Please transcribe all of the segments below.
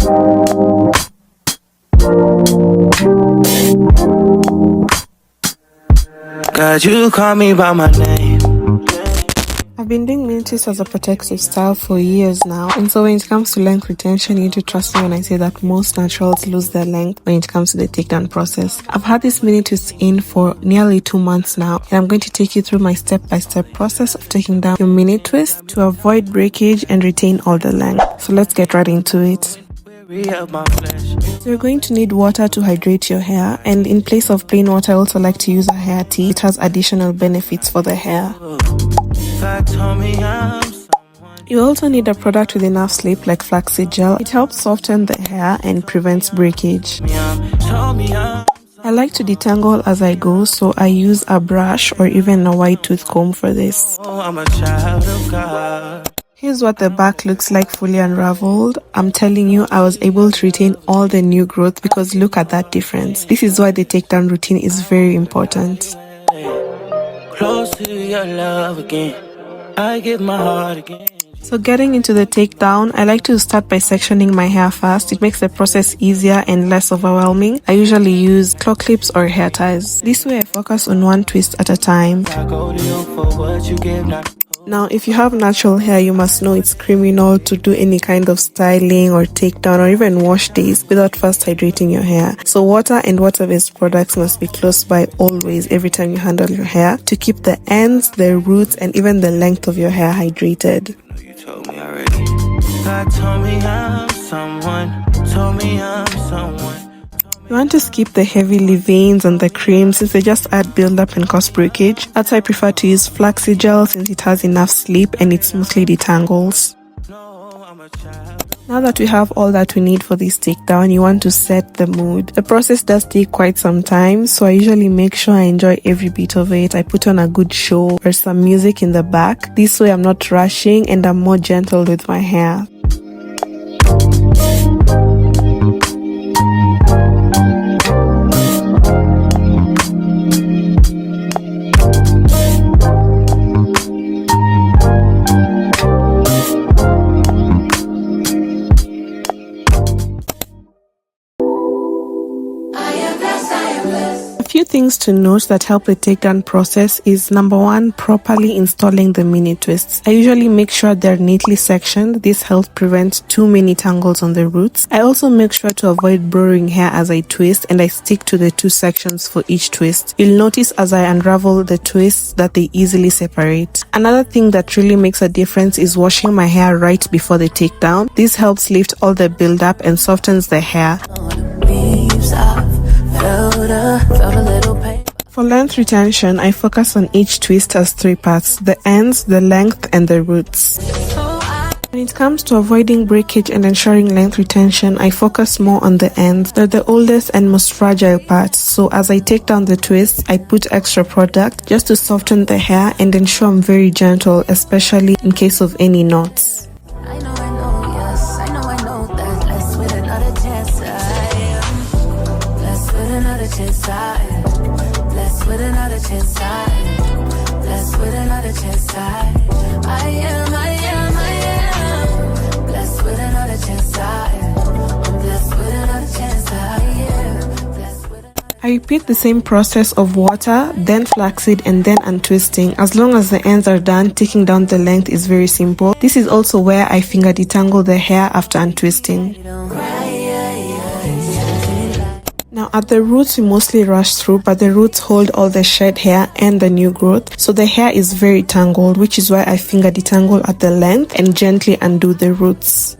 God, you call me by my name. I've been doing mini twists as a protective style for years now, and so when it comes to length retention, you need to trust me when I say that most naturals lose their length when it comes to the takedown process. I've had this mini twist in for nearly 2 months now, and I'm going to take you through my step-by-step process of taking down your mini twist to avoid breakage and retain all the length. So let's get right into it. So you're going to need water to hydrate your hair, and in place of plain water, I also like to use a hair tea. It has additional benefits for the hair. You also need a product with enough slip like flaxseed gel. It helps soften the hair and prevents breakage. I like to detangle as I go, so I use a brush or even a wide tooth comb for this. Here's what the back looks like fully unraveled. I'm telling you, I was able to retain all the new growth because look at that difference. This is why the takedown routine is very important. Close to your love again. I give my heart again. So getting into the takedown, I like to start by sectioning my hair first. It makes the process easier and less overwhelming. I usually use claw clips or hair ties. This way I focus on one twist at a time. Now, if you have natural hair, you must know it's criminal to do any kind of styling or takedown or even wash days without first hydrating your hair. So water and water-based products must be close by always every time you handle your hair to keep the ends, the roots, and even the length of your hair hydrated. You told me already. God told me I'm someone. Told me I'm someone. You want to skip the heavy leave-ins and the cream since they just add build-up and cause breakage. That's why I prefer to use flaxseed gel since it has enough slip and it smoothly detangles. Now that we have all that we need for this takedown, you want to set the mood. The process does take quite some time, so I usually make sure I enjoy every bit of it. I put on a good show or some music in the back. This way I'm not rushing and I'm more gentle with my hair. Few things to note that help the takedown process is number 1, properly installing the mini twists. I usually make sure they're neatly sectioned. This helps prevent too many tangles on the roots. I also make sure to avoid borrowing hair as I twist, and I stick to the 2 sections for each twist. You'll notice as I unravel the twists that they easily separate. Another thing that really makes a difference is washing my hair right before the takedown. This helps lift all the buildup and softens the hair. For length retention, I focus on each twist as 3 parts: the ends, the length, and the roots. When it comes to avoiding breakage and ensuring length retention, I focus more on the ends. They're the oldest and most fragile parts, so as I take down the twists, I put extra product just to soften the hair and ensure I'm very gentle, especially in case of any knots. I repeat the same process of water, then flaxseed, and then untwisting. As long as the ends are done, taking down the length is very simple. This is also where I finger detangle the hair after untwisting. Now at the roots we mostly rush through, but the roots hold all the shed hair and the new growth, so the hair is very tangled, which is why I finger detangle at the length and gently undo the roots.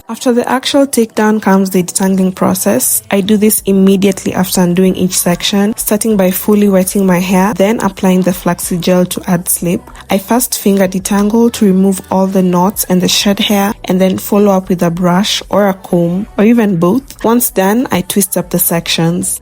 After the actual takedown comes the detangling process. I do this immediately after undoing each section, starting by fully wetting my hair, then applying the flaxseed gel to add slip. I first finger detangle to remove all the knots and the shed hair, and then follow up with a brush or a comb, or even both. Once done, I twist up the sections.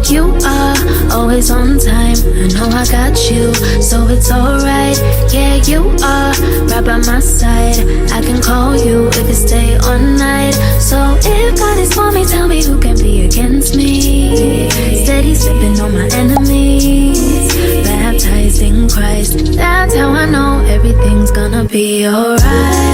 you are always on time. I know I got you, so it's alright. Yeah, you are right by my side. I can call you if it's day or night. So if God is for me, tell me who can be against me. Steady stepping on my enemies, baptized in Christ. That's how I know everything's gonna be alright.